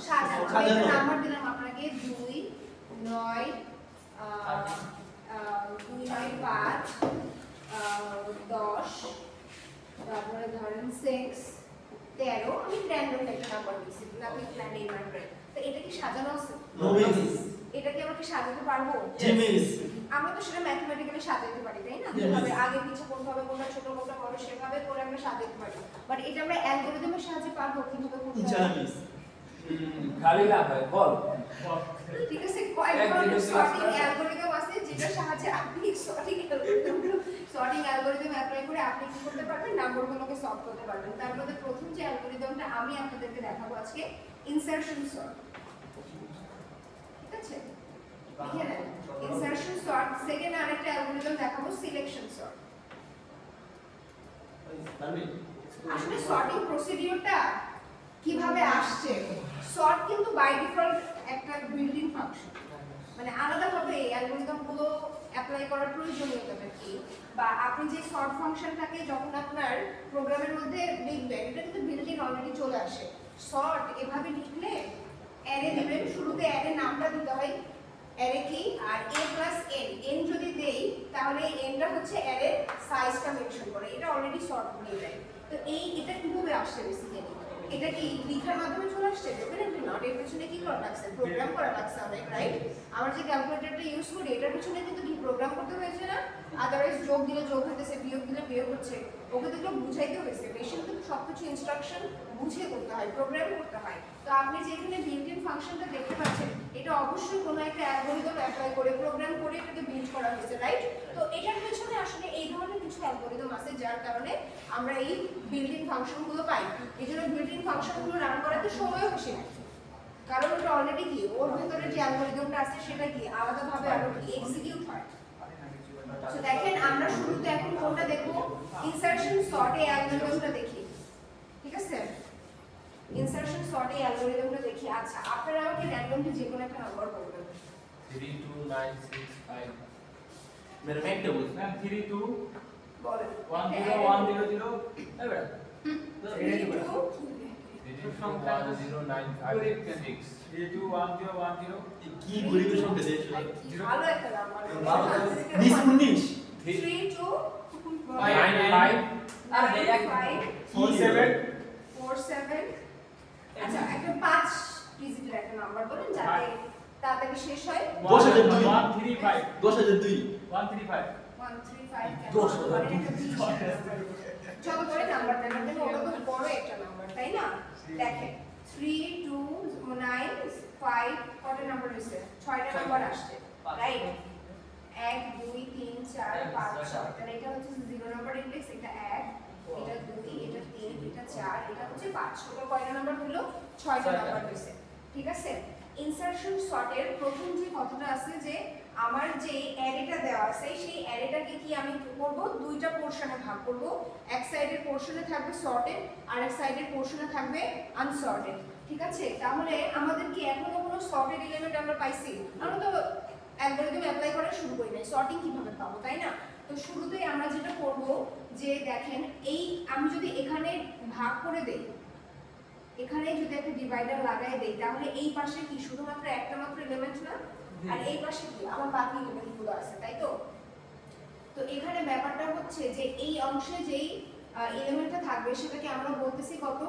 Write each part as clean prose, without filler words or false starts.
সাজানো নাম্বার দিলাম আপনাকে 2 9 2 9 5 10 তারপরে ধরেন 6 13 আমি র্যান্ডম একটা নাম্বার দিয়েছি নাকি প্ল্যান এই নাম্বার তো এটা কি সাজানো আছে নো মিস এটা কি আমরা কি সাজাতে পারবো জি মিস আমরা তো সেটা ম্যাথমেটিক্যালি সাজাতে পারি তাই না কিভাবে আগে পিছে কোন ভাবে কোনটা ছোট কোনটা বড় সেভাবে করে আমরা সাজাতে পারি বাট এটা আমরা অ্যালগরিদমের সাহায্যে পারবো কিভাবে করতে জানা মিস খালি না ভাই বল ঠিক আছে কয়েক ধরনের সর্টিং অ্যালগরিদম আছে যেটার সাহায্যে আপনি সর্টিং অ্যালগরিদম অ্যাপ্লাই করে আপনি কি করতে পারবেন নাম্বারগুলোকে সলভ করতে পারবেন তার মধ্যে প্রথম যে অ্যালগরিদমটা আমি আপনাদেরকে দেখাবো আজকে ইনসারশন সর্ট ঠিক আছে লিখে নেন ইনসারশন সর্ট সেকেন্ড আরেকটা অ্যালগরিদম দেখাবো সিলেকশন সর্ট আসলে সর্টিং প্রসিডিউরটা কিভাবে আসছে সর্ট কিন্তু বাই ডিফল্ট একটা বিল্ট ইন ফাংশন মানে আলাদাভাবে এই অ্যালগরিদমগুলো অ্যাপ্লাই করার প্রয়োজনীয়তাটা কি বা আপনি যে সর্ট ফাংশনটাকে যখন আপনার প্রোগ্রামের মধ্যে লিখবেন এটা কিন্তু বিল্ট ইন অলরেডি চলে আসে সর্ট এভাবে লিখলে অ্যারে দিবেন শুরুতে অ্যারে নামটা দিতে হয় অ্যারে কি আর a+n যদি দেই তাহলে nটা হচ্ছে অ্যারের সাইজটা মেনশন করে এটা অলরেডি সর্ট হয়ে যায় তো এটা কিভাবে আসছে বেসিক্যালি এটা কি লেখার মাধ্যমে চলে আসছে ডেফিনেটলি নট এর পিছনে কি করা লাগছে প্রোগ্রাম করা লাগছে অনেক রাইট আমরা যে ক্যালকুলেটরটা ইউজ করি এটার পিছনে কিন্তু কি প্রোগ্রাম করতে হয়েছে না আদারওয়াইজ যোগ দিলে যোগ হতেছে বিয়োগ দিলে বিয়োগ হচ্ছে ওকে তো বুঝাইতে হয়েছে মেশিন কিন্তু সবকিছু ইনস্ট্রাকশন বুঝিয়ে করতে হয় প্রোগ্রাম করতে হয় তো আপনি যেখানে বিল্ট ইন ফাংশনটা দেখতে পাচ্ছেন এটা অবশ্যই কোনো একটা অ্যালগরিদম অ্যাপ্লাই করে প্রোগ্রাম করে এটাকে বিল্ড করা হয়েছে রাইট তো এটার পেছনে আসলে এই ধরনের কিছু অ্যালগরিদম আছে যার কারণে আমরা এই বিল্ট ইন ফাংশনগুলো পাই এজন্য বিল্ট ইন ফাংশনগুলো রান করাতে সময়ও বেশি লাগে কারণ এটা অলরেডি কি ওর ভিতরে যে অ্যালগরিদমটা আছে সেটা কি আলাদাভাবে আরো কি এক্সিকিউট হয় তো দেখেন আমরা শুরুতে এখন কোনটা দেখব ইনসারশন সর্ট এর অ্যালগরিদমটা দেখি ঠিক আছে ইনসারশন সর্ট এর অ্যালগরিদমটা দেখি আচ্ছা আপনারা আমাকে র্যান্ডমলি যে কোনো একটা নাম্বার বলবেন 3 2 9 6 5 मेरे में একটা বলছি मैम 3 2 বলেন 1 0 1 0 0 এই বেটা তো এটা কি বলে 3 2 1 0 9 5 6 3 2 1 0 1 0 কি গরিবের সংখ্যা দেশ ভালো একটা নাম্বার মিস 19 3 2 9 5 আর 5 4 7 4 7 আচ্ছা একটা 5 ডিজিটের একটা নাম্বার বলেন যাতে তাড়াতাড়ি শেষ হয় 135 10002 135 135 চলো করে নাম্বারটা নেন ওটা তো বড় একটা নাম্বার তাই না দেখেন 3 2 9 5 কত নাম্বার হইছে 6টা নাম্বার আসছে রাইট 1 2 3 4 5 6 তাহলে এটা হচ্ছে 0 নাম্বার ইনডেক্স এটা 1 এটা 2 এটা 3 এটা 4 এটা হচ্ছে 5 টোটাল কয়টা নাম্বার হলো 6টা নাম্বার হইছে ঠিক আছে ইনসারশন সর্টের প্রথম যে কথাটা আছে যে আমার যে অ্যারেটা দেওয়া আছে সেই অ্যারেটাকে কি আমি করব দুইটা পোরশনে ভাগ করব এক সাইডের পোরশনে থাকবে সর্টেড আর এক সাইডের পোরশনে থাকবে আনসর্টেড ঠিক আছে তাহলে আমাদের কি এখনো কোনো সর্টেড এলিমেন্ট আমরা পাইছি আমরা তো অ্যালগরিদম অ্যাপ্লাই করা শুরু করি নাই সর্টিং কিভাবে পাবো তাই না তো শুরুতেই আমরা যেটা করব যে দেখেন এই আমি যদি এখানে ভাগ করে দেই এখানে যদি একটা ডিভাইডার লাগাই দেই তাহলে এই পাশে কি শুধুমাত্র একটা মাত্র এলিমেন্ট না আর এই পাশে কি আমার বাকি এলিমেন্টগুলো আছে তাই তো তো এখানে ব্যাপারটা হচ্ছে যে এই অংশে যেই এলিমেন্টটা থাকবে সেটাকে আমরা বলতেছি কত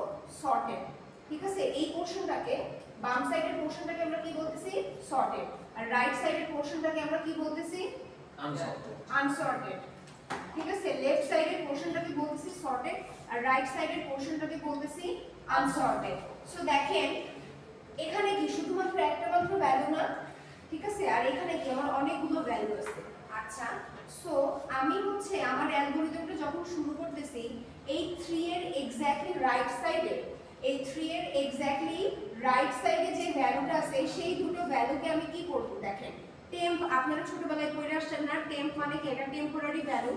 সর্টেড ঠিক আছে এই পোরশনটাকে বাম সাইডের পোরশনটাকে আমরা কি বলতেছি সর্টেড আর রাইট সাইডের পোরশনটাকে আমরা কি বলতেছি আনসর্টেড ঠিক আছে লেফট সাইডের পোরশনটাকে বলতেছি সর্টেড আর রাইট সাইডের পোরশনটাকে বলতেছি আনসর্টেড সো দেখেন এখানে কি শুধুমাত্র একটা মাত্র ভ্যালু না ঠিক আছে আর এখানে কি আমার অনেকগুলো ভ্যালু আছে আচ্ছা সো আমি হচ্ছে আমার অ্যালগরিদমটা যখন শুরু করতেছি এই 3 এর এক্স্যাক্টলি রাইট সাইডে এই 3 এর এক্স্যাক্টলি রাইট সাইডে যে ভ্যালুটা আছে সেই দুটো ভ্যালুকে আমি কি করব দেখেন টেম্প আপনারা ছোটবেলায় পড়ে আসছেন না টেম্প মানে কি এটা টেম্পোরারি ভ্যালু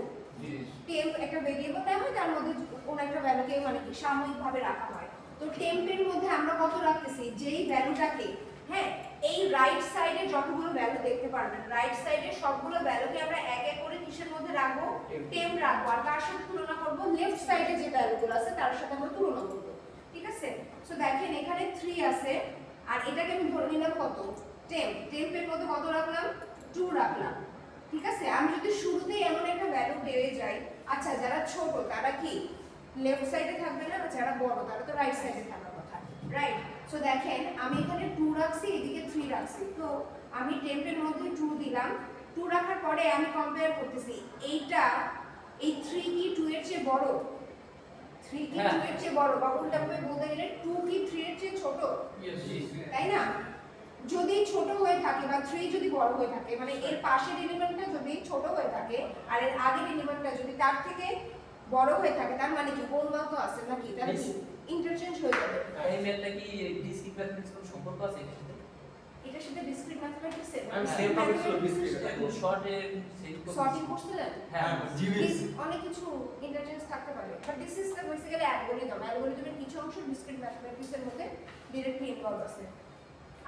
টেম্প একটা ভেরিয়েবল দেওয়া হয় তার মধ্যে কোন একটা ভ্যালুকে মানে কি সাময়িকভাবে রাখা হয় তো টেম্পের মধ্যে আমরা কত রাখতেছি যেই ভ্যালুটাকে হ্যাঁ এই রাইট সাইডে যতগুলো ভ্যালু দেখতে পারবেন রাইট সাইডে সবগুলো ভ্যালুকে আমরা এক এক করে কিসের মধ্যে রাখবো টেম্প রাখবো আর কার সাথে তুলনা করব লেফট সাইডে যে ভ্যালুগুলো আছে তার সাথে আমরা তুলনা করব ঠিক আছে সো দেখেন এখানে 3 আছে আর এটাকে আমি ধরে নিলাম কত টেম্পের মধ্যে কত রাখলাম 2 রাখলাম। ঠিক আছে, আমি যদি শুরুতেই এমন একটা ভ্যালু পেয়ে যাই, আচ্ছা যারা ছোট তারা কি লেফট সাইডে থাকবে না, যারা বড় তারা তো রাইট সাইডে থাকার কথা, রাইট? সো দেখেন আমি এখানে 2 রাখছি, এদিকে 3 রাখছি, তো আমি টেম্পের মধ্যে 2 দিলাম। 2 রাখার পরে আমি কম্পেয়ার করতেছি এইটা এই 3 কি 2 এর চেয়ে বড়, 3 কি 2 এর চেয়ে বড়, বা উল্টাভাবে বলতে গেলে 2 কি 3 এর চেয়ে ছোট, তাই না? যদি ছোট হয়ে থাকে বা 3 যদি বড় হয়ে থাকে, মানে এর পাশের এলিমেন্টটা যদি ছোট হয়ে থাকে আর এর আগের এলিমেন্টটা যদি তার থেকে বড় হয়ে থাকে, তার মানে কি কোন মান তো আছে নাকি, তাহলে কি ইন্টারচেঞ্জ হয়ে যাবে। এই ম্যাথটা কি ডিসক্রিট ম্যাথমেটিক্স কোন সম্পর্ক আছে এটার সাথে ডিসক্রিট ম্যাথমেটিক্স এর আমি সেম টপিক ছিল ডিসক্রিট শর্টে সেই সর্টিং করছিলেন, হ্যাঁ জিবিএস অনেক কিছু ইন্টারচেঞ্জ থাকতে পারে, but this is the basically অ্যালগরিদমের কিছু অংশ ডিসক্রিট ম্যাথমেটিক্স এর মধ্যে ডাইরেক্টলি ইনভলভ আছে।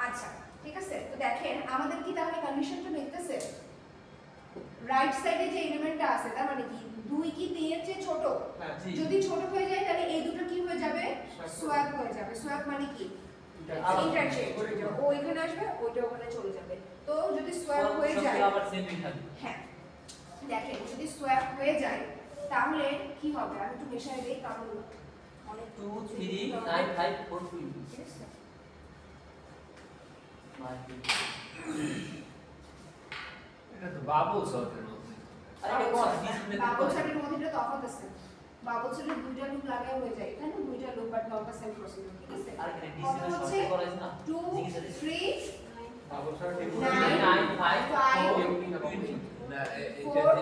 আচ্ছা ঠিক আছে, তো দেখেন আমাদের কি তাহলে কন্ডিশনটা মিলতেছে, রাইট সাইডে যে এলিমেন্টটা আছে তার মানে কি 2 কি 3 এর চেয়ে ছোট, যদি ছোট হয়ে যায় তাহলে এই দুটো কি হয়ে যাবে, সোয়াপ হয়ে যাবে। সোয়াপ মানে কি ইন্টারচেঞ্জ, ও এখানে আসবে ওইটা ওখানে চলে যাবে। তো যদি সোয়াপ হয়ে যায় আবার সেমই থাকবে। হ্যাঁ দেখেন যদি সোয়াপ হয়ে যায় তাহলে কি হবে, আমি একটু মেশাই দেই কারণ অনেক 2 3 9 5 4 2 ঠিক আছে। এটা তো বাবল সর্টের মধ্যে। আরে এটা কোন ডিসক্রিট বাবল চার্টের মধ্যে এটা তফাৎ আছে, বাবল চার্টে দুইটা লুপ লাগাই হয়ে যায়, এখানে দুইটা loop but not the same procedure. ঠিক আছে, আর এখানে কত ডিসক্রিট হচ্ছে শর্টে করা যায় না 2 3 বাবল সর্ট 9 5 5 না এটা 4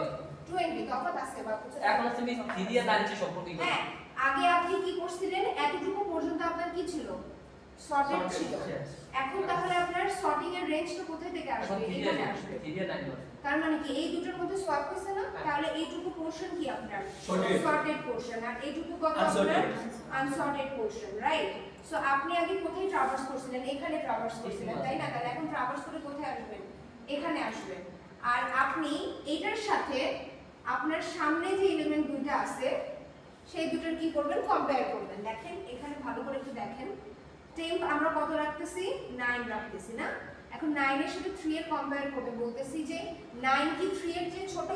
20 তফাৎ আছে বাবল চার্টে। এখন তুমি 3 আর 9 এর সম্পর্ক কি? হ্যাঁ আগে আপনি কি করছিলেন, এতটুকু পর্যন্ত আপনার কি ছিল, সর্টেড ছিল। এখন তাহলে আপনার সর্টিং এর রেঞ্জটা কোথা থেকে এখন আসবে, 3 এখানে আর আসবে। 3 আর 9 তার মানে কি এই দুটোর মধ্যে সোয়াপ হইছে না, তাহলে এইটুকু পোরশন কি আপনার Sorted. সর্টেড পোরশন, আর এইটুকু কত Unsorted. আপনার আনসর্টেড পোরশন, রাইট? সো আপনি আগে কোথায় ট্রাভার্স করছিলেন, এখানে ট্রাভার্স করছিলেন, তাই না? তাহলে এখন ট্রাভার্স করে কোথায় আসবেন, এখানে আসবেন। আর আপনি এটার সাথে আপনার সামনে যে এলিমেন্ট দুটো আছে সেই দুটোর কি করবেন, কম্পেয়ার করবেন। দেখেন এখানে ভালো করে একটু দেখেন, টেম্প আমরা কত রাখতেছি, 9 রাখতেছি না? এখন 9 এর সাথে 3 এর কম্পেয়ার করবে, বলতেছি যে 9 কি 3 এর চেয়ে ছোট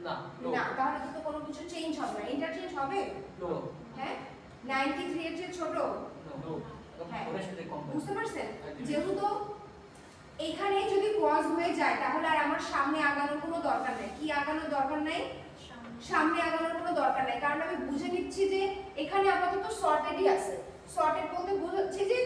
না না, তাহলে তো কোনো কিছু চেঞ্জ হবে না, ইন্টারচেঞ্জ হবে। নো হ্যাঁ 9 কি 3 এর চেয়ে ছোট, নো হ্যাঁ। ওর সাথে কম্পেয়ার বুঝতে পারছেন? যেহেতু এখানে যদি ক্রস হয়ে যায় তাহলে আর আমার সামনে আগানোর কোনো দরকার নেই। কি আগানোর দরকার নেই, সামনে আগানোর কোনো দরকার নেই, কারণ আমি বুঝে নিচ্ছি যে এখানে আপাতত সর্টেডই আছে। সর্টেড বলতে বোঝাচ্ছে যে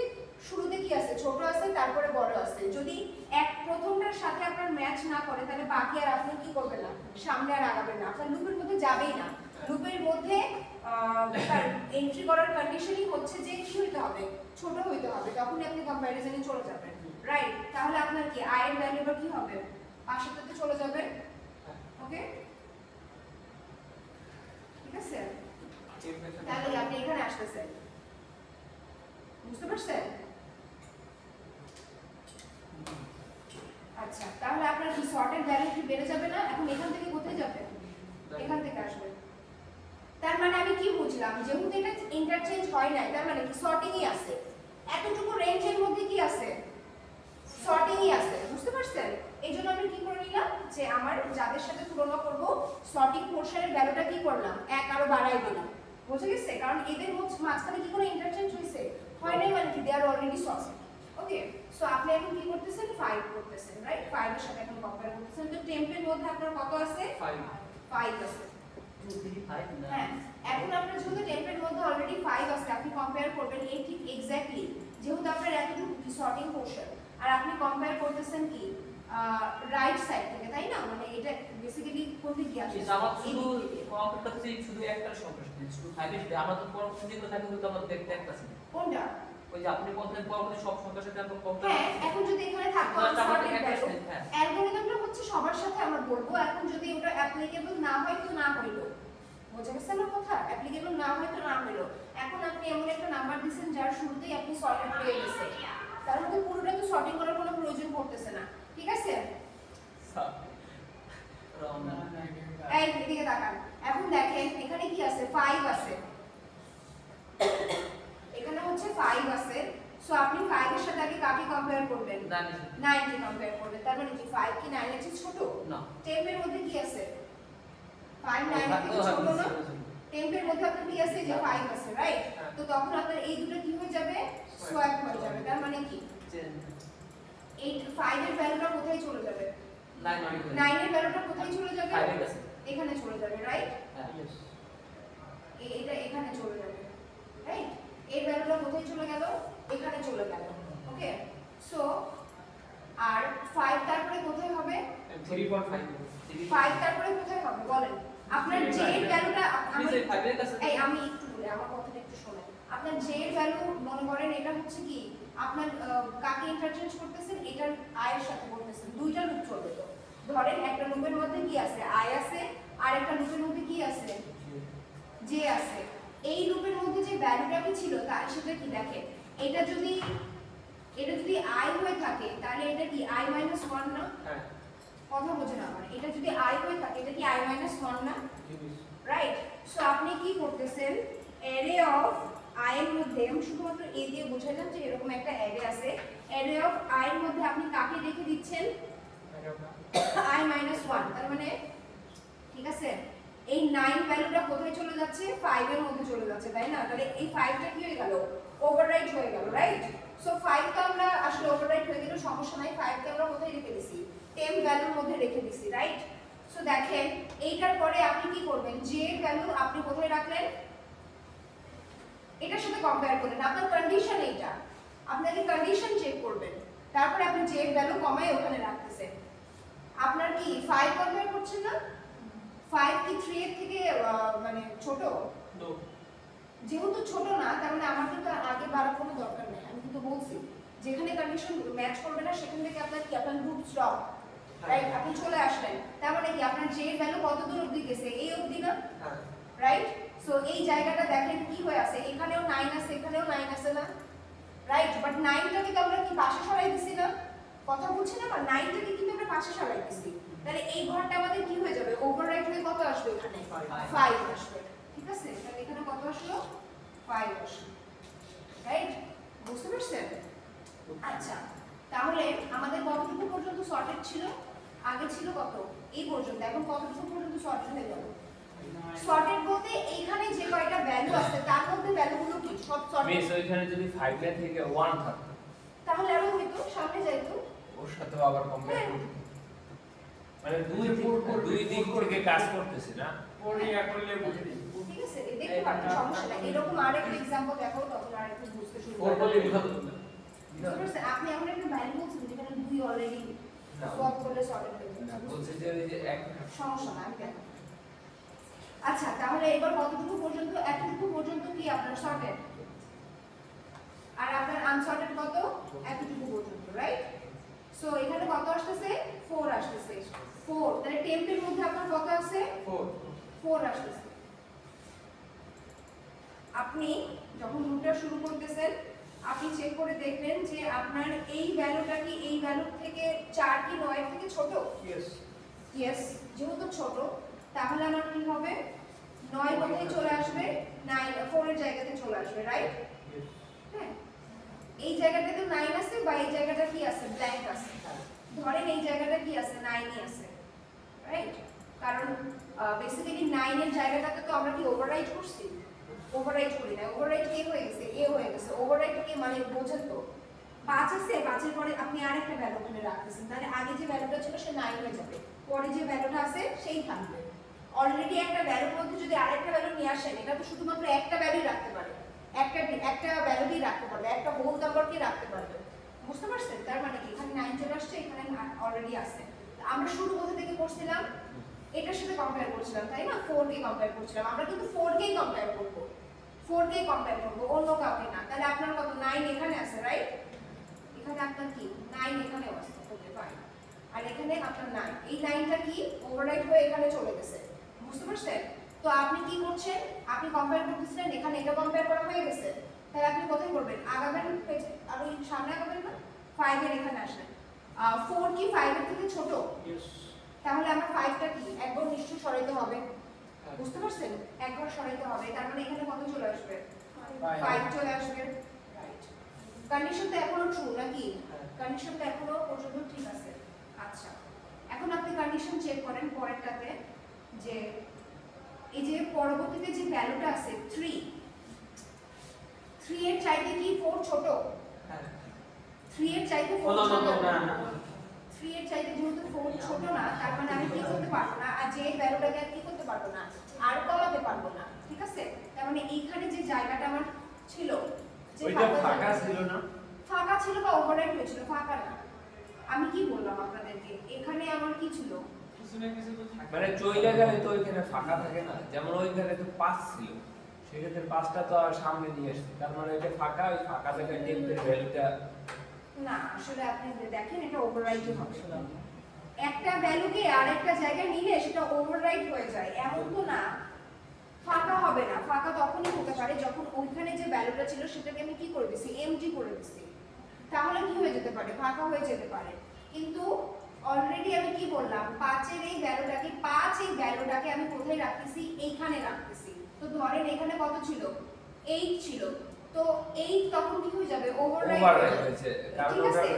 শুরুতে কি আছে, ছোট আছে তারপরে বড় আছে। যদি এক প্রথমটার সাথে আপনার ম্যাচ না করে তাহলে বাকি আর আপনি কি করবেন না, সামনে আর আগাবেন না, আপনার লুপের মধ্যে যাবেই না। লুপের মধ্যে তার এন্ট্রি করার কন্ডিশনই হচ্ছে যে কি হইতে হবে, ছোট হইতে হবে, তখনই আপনি কম্প্যারিজনে চলে যাবেন, রাইট? তাহলে আপনার কি আই এর ভ্যালু কি হবে, পাশেরটাতে চলে যাবে। ওকে ঠিক আছে, তাহলে আপনি এখানে আসতেছেন, বুঝতে পারছেন? আচ্ছা তাহলে আপনার কি সর্টেড ভ্যালু কি বেড়ে যাবে না? এখন এখান থেকে কোথায় যাবে, এখান থেকে আসবে। তার মানে আমি কি বুঝলাম, যেহেতু এটা ইন্টারচেঞ্জ হয় নাই তার মানে কি সর্টিংই আছে, এতটুকু রেঞ্জের মধ্যে কি আছে, সর্টিংই আছে। বুঝতে পারছেন? এইজন্য আমি কি করে নিলাম যে আমার যাদের সাথে তুলনা করব সর্টিং পোরশনের ভ্যালুটা কি করলাম, এক আরো বাড়াই দিলাম। বুঝে গেছে? কারণ এদের মাঝখানে কি কোনো ইন্টারচেঞ্জ হইছে, হয় নাই, মানে কি দে আর অলরেডি সর্টেড। ওকে, সো আপনি এখন কি করতেছেন, 5 করতেছেন, রাইট? 5 এর সাথে এখন কম্পেয়ার করতেছেন। তো টেম্পের মধ্যে আপনার কত আছে, 5 আছে। 2 3 5 না হ্যাঁ এখন আপনার যেহেতু টেম্পের মধ্যে অলরেডি 5 আছে, আপনি কম্পেয়ার করবেন এই ঠিক এক্স্যাক্টলি, যেহেতু আপনার এতটুকু কি সর্টিং পোরশন, আর আপনি কম্পেয়ার করতেছেন কি রাইট সাইড থেকে, তাই না? মানে এটা বেসিক্যালি কোন দিক দিয়ে আসছে, আমার শুধু কম্পেয়ার করতে শুধু একটা সমস্যা নেই, শুধু 5 এর সাথে আমার তো পরবর্তী যেগুলো থাকে ওগুলো তো আমার দেখতে একটা আছে। কোনটা? ওই যে আপনি বলতেন পরবর্তী সব সংখ্যার সাথে আমরা কম্পেয়ার হ্যাঁ এখন যদি এখানে থাকতো আনসর্টেড ভ্যালু, অ্যালগরিদমটা হচ্ছে সবার সাথে আমরা বলবো। এখন যদি ওটা অ্যাপ্লিকেবল না হয় তো না হইলো, বোঝা গেছে আমার কথা? অ্যাপ্লিকেবল না হয় তো না হইলো। এখন আপনি এমন একটা নাম্বার দিবেন যার শুরুতেই আপনি সর্টেড পেয়ে গেছেন, তার মধ্যে পুরোটা তো সর্টিং করার কোনো প্রয়োজন পড়তেছে না। ঠিক আছে, এই এদিকে তাকান। এখন দেখেন এখানে কি আছে, 5 আছে, এখানে হচ্ছে 5 আছে। সো আপনি 5 এর সাথে আগে কাকে কম্পেয়ার করবেন? 9 কে কম্পেয়ার করবেন। তার মানে কি 5 কি 9 এর চেয়ে ছোট? না। টেম্প এর মধ্যে কি আছে? 5 9 এর থেকে ছোট না? টেম্প এর মধ্যে আপনার কি আছে? যে 5 আছে, রাইট? তো তখন আপনার এই দুটো কি হয়ে যাবে? সোয়াপ হয়ে যাবে। তার মানে কি? এই 5 এর ভ্যালুটা কোথায় চলে যাবে? 9 এর ভ্যালুটা কোথায় চলে যাবে? 5 এর কাছে। এখানে চলে যাবে, রাইট? হ্যাঁ। এটা এখানে চলে যাবে, রাইট? এর ভ্যালুটা কোথায় চলে গেল? এখানে চলে গেল। ওকে, সো আর 5 তারপরে কোথায় হবে? 3.5 5 তারপরে কোথায় হবে বলেন? আপনার j এর ভ্যালুটা আমি একটু বলি, আমার কথাটা একটু শুনেন। আপনার j এর ভ্যালু মনে করেন এটা হচ্ছে কি আপনার কাকে ইন্টারচেঞ্জ করতেছেন? এটার i এর সাথে করতেছেন। দুইটা লুপ চলবে তো। ধরেন একটা লুপের মধ্যে কি আছে? i আছে, আর একটা লুপের মধ্যে কি আছে? j আছে। এই লুপের মধ্যে যে ভ্যালুটা কি ছিল তার সেটা কি দেখেন। এটা যদি i হয়ে থাকে তাহলে এটা কি i 1 না? হ্যাঁ কথা বোঝেন আমার। এটা যদি i হয়ে থাকে এটা কি i 1 না? রাইট? সো আপনি কি করতেছেন? অ্যারে অফ i এর মধ্যে আমি শুধুমাত্র a দিয়ে বোঝালাম যে এরকম একটা অ্যারে আছে। অ্যারে অফ i এর মধ্যে আপনি কাকে রেখে দিচ্ছেন? i 1। তার মানে ঠিক আছে, এই 9 ভ্যালুটা কোথায় চলে যাচ্ছে? 5 এর মধ্যে চলে যাচ্ছে, তাই না? তাহলে এই 5টা কি হয়ে গেল? ওভাররাইট হয়ে গেল, রাইট? সো 5 টা আমরা আসলে ওভাররাইট হয়ে গেল, সমস্যা নাই। 5 কে আমরা কোথায় রেখে দিছি? টেম্প ভ্যালুর মধ্যে রেখে দিছি, রাইট? সো দেখেন এইটার পরে আপনি কি করবেন? j এর ভ্যালু আপনি কোথায় রাখলেন? এটার সাথে কম্পেয়ার করলেন। আপনার কন্ডিশন এইটা, আপনাকে কন্ডিশন চেক করবেন। তারপরে আপনি j এর ভ্যালু কমায় ওখানে রাখতেছেন। আপনার কি 5 কম্পেয়ার করছেন না? 5 কি 3 এর থেকে মানে ছোট? যেহেতু ছোট না তার মানে আমার কিন্তু আগে বাড়ার কোনো দরকার নেই। আমি কিন্তু বলছি যেখানে কন্ডিশন ম্যাচ করবে না সেখান থেকে আপনার কি আপনার লুপ স্টপ, রাইট? আপনি চলে আসলেন। তার মানে কি আপনার j এর ভ্যালু কত দূর অবধি গেছে? এই অবধি না? রাইট? সো এই জায়গাটা দেখেন কি হয়ে আছে, এখানেও 9 আছে, এখানেও 9 আছে না? রাইট? বাট 9টাকে তো আমরা কি পাশে সরাই দিছি না? কথা বলছি না? 9টাকে কিন্তু আমরা পাশে সরাই দিছি। তাহলে এই ঘরটা আমাদের কি হয়ে যাবে? ওভাররাইট হয়ে কত আসবে এখানে? 5 আসবে। ঠিক আছে? তাহলে এখানে কত আসলো? 5 আসলো। রাইট? বুঝতে পারছেন? আচ্ছা, তাহলে আমাদের কতটুকু পর্যন্ত সর্টেড ছিল? আগে ছিল কত? এই পর্যন্ত। এখন কতটুকু পর্যন্ত সর্টেড হয়ে গেল? সর্টেড বলতে এইখানে যে কয়টা ভ্যালু আছে তার মধ্যে ভ্যালুগুলো কি সব সর্টেড? মিস ওইখানে যদি 5 টা থেকে 1 থাকতো তাহলে আরো হইতো, সামনে যাইতো। ওর সাথে আবার কম্পেয়ার করতে মানে দুই দিক থেকে কাজ করতেছে না? ঠিক আছে, দেখতে পারবেন, সমস্যা নাই। এরকম আরেকটা एग्जांपल দেখাও, তখন আরেকটু বুঝতে শুরু ফোর করবেন। করলে বুঝাতে পারবে। বুঝতে পারছেন? আপনি এমন একটা ভ্যালু বলছেন যেখানে দুই অলরেডি সোয়াপ করলে সর্টেড হয়ে যাবে। বলছে যে ওই যে এক সমস্যা না, আমি দেখাবো। আচ্ছা, তাহলে এবার কতটুকু পর্যন্ত? এতটুকু পর্যন্ত কি আপনার সর্টেড, আর আপনার আনসর্টেড কত? এতটুকু পর্যন্ত, রাইট? সো এখানে কত আসতেছে? 4 আসতেছে। 4, তাহলে টেম্পের মধ্যে আপনার কত আছে? 4 আসতেছে। আপনি যখন রুটটা শুরু করতেছেন আপনি চেক করে দেখবেন যে আপনার এই ভ্যালুটা কি এই ভ্যালু থেকে 4 কি 9 এর থেকে ছোট? ইয়েস, যেহেতু ছোট তাহলে আমার কি হবে? 9 কোথায় চলে আসবে? 4 এর জায়গাতে চলে আসবে, রাইট? হ্যাঁ, এই জায়গাটাতে 9 আছে বা এই জায়গাটা কি আছে? ব্ল্যাঙ্ক আছে। ধরেন এই জায়গাটা কি আছে? 9ই আছে, রাইট? কারণ বেসিক্যালি 9 এর জায়গাটাতে তো আমরা কি ওভাররাইট করছি? ওভাররাইট করি না। ওভাররাইট কে হয়ে গেছে? এ হয়ে গেছে। ওভাররাইট কি মানে বোঝেন তো? 5 আছে, 5 এর পরে আপনি আরেকটা ভ্যালু ওখানে রাখতেছেন, তাহলে আগে যে ভ্যালুটা ছিল সে 9 হয়ে যাবে, পরে যে ভ্যালুটা আছে সেই থাকবে। অলরেডি একটা ভ্যালুর মধ্যে যদি আরেকটা ভ্যালু নিয়ে আসেন, এটা তো শুধুমাত্র একটা ভ্যালুই রাখতে পারে, একটা ভ্যালু দিয়ে রাখতে পারবে, একটা হোল নাম্বারকে রাখতে পারবে। বুঝতে পারছেন? তার মানে কি এখানে 9 চলে আসছে, এখানে অলরেডি আছে। আমরা শুরু কোথা থেকে করছিলাম? এটার সাথে কম্পেয়ার করছিলাম, তাই না? 4 কে কম্পেয়ার করছিলাম। আমরা কিন্তু 4 কেই কম্পেয়ার করব, 4 কে কম্পেয়ার করব, অন্য কাউকে না। তাহলে আপনার কত? 9 এখানে আছে, রাইট? এখানে আপনার কি 9 এখানেও আছে, ওকে ফাইন। আর এখানে আপনার 9, এই 9টা কি ওভাররাইট হয়ে এখানে চলে গেছে। বুঝতে পারছেন? তো আপনি কি করছেন? আপনি কম্পেয়ার করতেছিলেন, এখানে এটা কম্পেয়ার করা হয়ে গেছে, তাহলে আপনি কোথায় করবেন? আগাবেন পেজে, আর ওই সামনে আগাবেন না? 5 এর এখানে আসবেন। 4 কি 5 এর থেকে ছোট? তাহলে আমার 5টা কি একবার নিশ্চয়ই সরাইতে হবে। বুঝতে পারছেন? একবার সরাইতে হবে, তার মানে এখানে কত চলে আসবে? 5 চলে আসবে, রাইট? কন্ডিশন তো এখনো ট্রু নাকি? কন্ডিশন তো এখনো পর্যন্ত ঠিক আছে। আচ্ছা, এখন আপনি কন্ডিশন চেক করেন পরেরটাতে, যে এই যে পরবর্তীতে যে ভ্যালুটা আছে 3 এর চাইতে কি 4 ছোট? হ্যাঁ 3 এর চাইতে 4 না ছোট না না 3 এর চাইতে যেহেতু 4 ছোট না, তার মানে আমি কি করতে পারবো না, আর যে ভ্যালুটাকে কি করতে পারবো না, আর কমাতে পারবো না। ঠিক আছে, তার মানে এইখানে যে জায়গাটা আমার ছিল, যে ওইটা ফাঁকা ছিল না, ফাঁকা ছিল বা ওভাররাইট হয়েছিল, ফাঁকা না। আমি কি বললাম আপনাদেরকে, এখানে আমার কি ছিল, কিছু না কিছু তো থাকে। মানে চইলা গেলে তো ওইখানে ফাঁকা থাকে না, যেমন ওইখানে তো 5 ছিল, সেক্ষেত্রে 5টা তো আর সামনে নিয়ে আসছে, তার মানে এটা ফাঁকা, ওই ফাঁকা জায়গায় টেম্পের ভ্যালুটা না আসলে আপনি দেখেন এটা ওভাররাইট হবে। একটা ভ্যালুকে আরেকটা জায়গায় নিলে সেটা ওভাররাইট হয়ে যায়, এমন তো না। ফাঁকা হবে না, ফাঁকা তখনই হতে পারে যখন ওইখানে যে ভ্যালুটা ছিল সেটাকে আমি কি করে দিছি, এমটি করে দিছি, তাহলে কি হয়ে যেতে পারে, ফাঁকা হয়ে যেতে পারে। কিন্তু অলরেডি আমি কি বললাম, 5 এর এই ভ্যালুটাকে, 5 এই ভ্যালুটাকে আমি কোথায় রাখতেছি, এইখানে রাখতেছি। তো ধরেন এখানে কত ছিল, 8 ছিল, তো 8 তখন কি হয়ে যাবে, ওভাররাইট হয়েছে, কারণ ঠিক ওটা আছে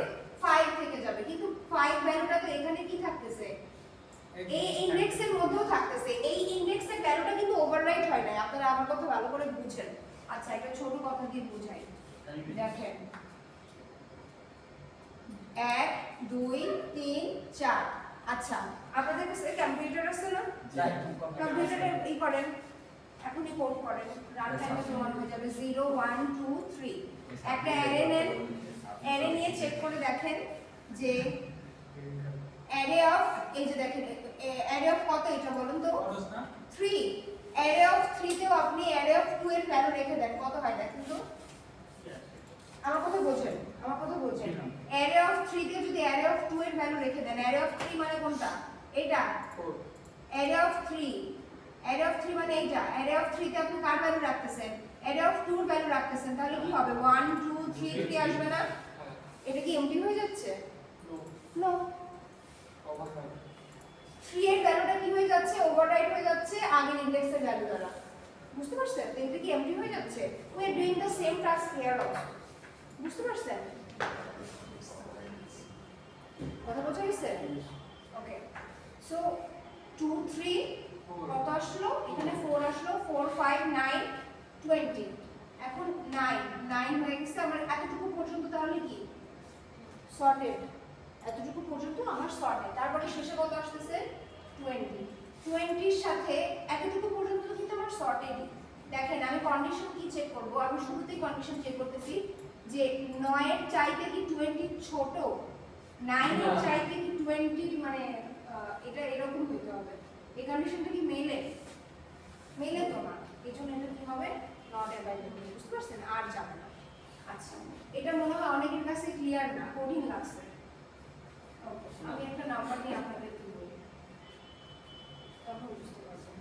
5 থেকে যাবে, কিন্তু 5 ভ্যালুটা তো এখানে কি থাকতেছে, এই ইনডেক্সের মধ্যেও থাকতেছে, এই ইনডেক্সের ভ্যালুটা কিন্তু ওভাররাইট হয় না। আপনারা আমার কথা ভালো করে বুঝেন। আচ্ছা, একটা ছোট কথা দিয়ে বুঝাই, দেখেন 1 2 3 4। আচ্ছা, আপনাদের কাছে কম্পিউটার আছে না? কম্পিউটারে এই করেন, এখনই কোড করেন, রান টাইমে প্রমাণ হয়ে যাবে। 0 1 2 3 একটা অ্যারে নেন, অ্যারে নিয়ে চেক করে দেখেন যে অ্যারে অফ, এই যে দেখেন অ্যারে অফ কত, এটা বলুন তো 3। অ্যারে অফ 3 তেও আপনি অ্যারে অফ 2 এর ভ্যালু রেখে দেন, কত হয় দেখেন তো, আমার কথা বোঝেন, আমার কথা বোঝেন। অ্যারে অফ 3 তে যদি অ্যারে অফ 2 এর ভ্যালু রেখে দেন, অ্যারে অফ 3 মানে কোনটা, এটা অ্যারে অফ 3, অ্যারে অফ 3 মানে এইটা। অ্যারে অফ 3 তে আপনি কার ভ্যালু রাখতেছেন, অ্যারে অফ 2 এর ভ্যালু রাখতেছেন, তাহলে কি হবে 1 2 3 3 আসবে না? এটা কি এমটি হয়ে যাচ্ছে? নো, 3 এর ভ্যালুটা কি হয়ে যাচ্ছে, ওভাররাইট হয়ে যাচ্ছে আগের ইনডেক্সের ভ্যালু দ্বারা। বুঝতে পারছেন? তো এটা কি এমটি হয়ে যাচ্ছে? We are doing the same task here also. বুঝতে পারছেন? কথা বোঝা গেছে? ওকে, সো 2 3 কত আসলো, এখানে 4 আসলো, 4 5 9 20। এখন 9 হয়ে গেছে আমার এতটুকু পর্যন্ত, তাহলে কি সর্টেড, এতটুকু পর্যন্ত আমার সর্টেড। তারপরে শেষে কত আসতেছে 20 এর সাথে এতটুকু পর্যন্ত কিন্তু আমার সর্টেড। দেখেন আমি কন্ডিশন কি চেক করব, আমি শুরুতেই কন্ডিশন চেক করতেছি যে 9 এর চাইতে কি 20 ছোট, 9 এর চাইতে কি 20 মানে এটা এরকম হতে হবে। এই কন্ডিশনটা কি মেলে তো না, এজন্য এটা কি হবে, নট অ্যাভেলেবল। বুঝতে পারছেন? আর যাবে না। আচ্ছা, এটা মনে হয় অনেকের কাছে ক্লিয়ার না, কঠিন লাগছে। ওকে, আমি একটা নাম্বার দিয়ে আপনাদের কি বলি, তখন বুঝতে পারবেন।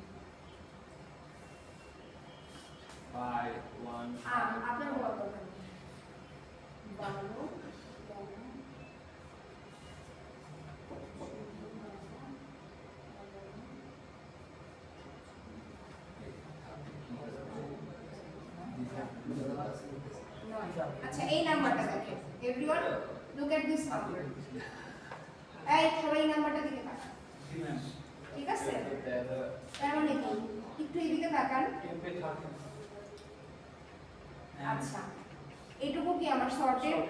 5 1 আপনার বলার দরকার নেই। 12 আচ্ছা, এই নাম্বারটা দেখেন, everyone look at this number. এই সবাই এই নাম্বারটা দিকে তাকান, ঠিক আছে? তার মানে কি, একটু এদিকে তাকান। আচ্ছা, এটুকু কি আমার সর্টেড,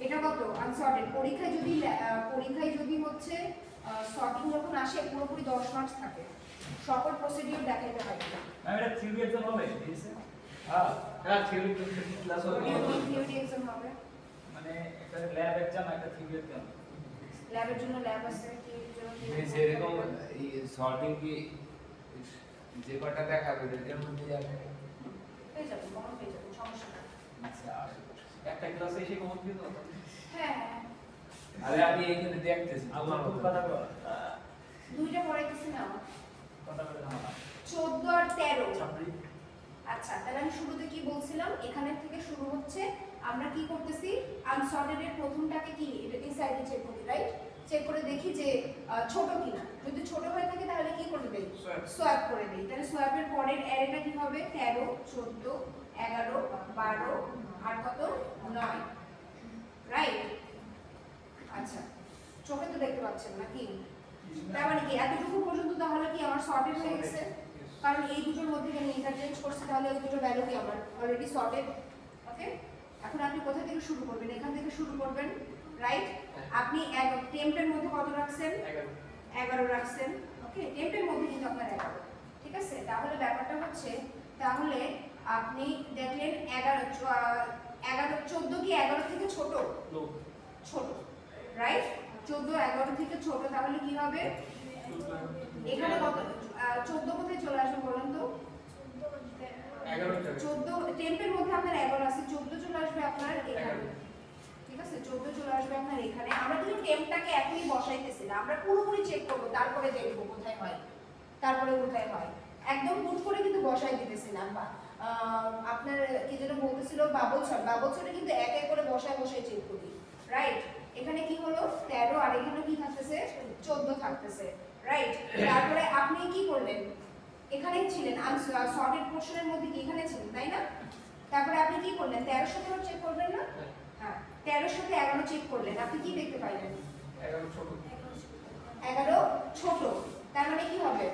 এটা কত আনসর্টেড। পরীক্ষায় যদি হচ্ছে সর্টিং যখন আসে পুরোপুরি 10 মার্কস থাকে, সকল প্রসিডিউর দেখাতে হয়। এটা থিওরি এক্সাম হবে দিয়েছে, হ্যাঁ থিওরি ক্লাস হবে, থিওরি এক্সাম হবে, মানে একটা ল্যাব এক্সাম একটা থিওরি এক্সাম। ল্যাবের জন্য ল্যাব আছে, থিওরির জন্য এই যেরকম এই সর্টিং কি যে কটা দেখাবে এর মধ্যে যাবে, পেয়ে যাবেন, কমন পেয়ে যাবেন, সমস্যা নেই। আচ্ছা, একটা ক্লাসে এসে কমন দিত। হ্যাঁ, আরে আমি এইখানে দেখতেছি আমার খুব কথা বল, দুইটা পড়াইতেছি না আমার, কথা বলে ঝামেলা। 14 আর 13। ছাত্রী আচ্ছা, তাহলে আমি শুরুতে কি বলছিলাম, এখানে থেকে শুরু হচ্ছে, আমরা কি করতেছি, আনসর্টেড এর প্রথমটাকে কি এই সাইডে চেক করি, রাইট? চেক করে দেখি যে ছোট কিনা, যদি ছোট হয়ে থাকে তাহলে কি করে দেই, সোয়াপ করে দেই। তাহলে সোয়াপের পরের অ্যারেটা কি হবে, 13 14 11 12 আর কত 9, রাইট? আচ্ছা, চোখে তো দেখতে পাচ্ছেন নাকি? তার মানে কি এতটুকু পর্যন্ত তাহলে কি আমার সর্টেড হয়ে গেছে? কারণ এই দুটোর মধ্যে আমি ইন্টারচেঞ্জ করছি, তাহলে ওই দুটো ভ্যালু কি আমার অলরেডি সর্টেড। ওকে, এখন আপনি কোথা থেকে শুরু করবেন? এখান থেকে শুরু করবেন, রাইট? আপনি টেম্পের মধ্যে কত রাখছেন? 11 রাখছেন। ওকে, টেম্পের মধ্যে কিন্তু আপনার 11, ঠিক আছে? তাহলে ব্যাপারটা হচ্ছে, তাহলে আপনি দেখলেন 14 কি 11 থেকে ছোট? ছোট, রাইট? 14 11 থেকে ছোট, তাহলে কি হবে? এখানে কত 14 কোথায় চলে আসবে বলুন তো? 14 টেম্পের মধ্যে আপনার 11 আছে, 14 চলে আসবে আপনার এখানে, ঠিক আছে? 14 চলে আসবে আপনার এখানে। আমরা কিন্তু টেম্পটাকে এখনই বসাইতেছি না, আমরা পুরোপুরি চেক করব, তারপরে দেখব কোথায় হয়, তারপরে কোথায় হয়। একদম হুট করে কিন্তু বসাই দিতেছি না। আপনার কি যেন বলতেছিল বাবল শট কিন্তু এক এক করে বসায় চেক করি, রাইট? এখানে কি হলো 13 আর এখানে কি থাকতেছে 14 থাকতেছে, রাইট? তারপরে আপনি কি করলেন? এখানেই ছিলেন, সর্টেড পোরশনের মধ্যে কি এখানে ছিলেন, তাই না? তারপরে আপনি কি করলেন? 13 সাথে চেক করবেন না? হ্যাঁ, 13 সাথে 11 চেক করলেন, আপনি কি দেখতে পাইলেন? 11 ছোট। 11 ছোট, তার মানে কি হবে?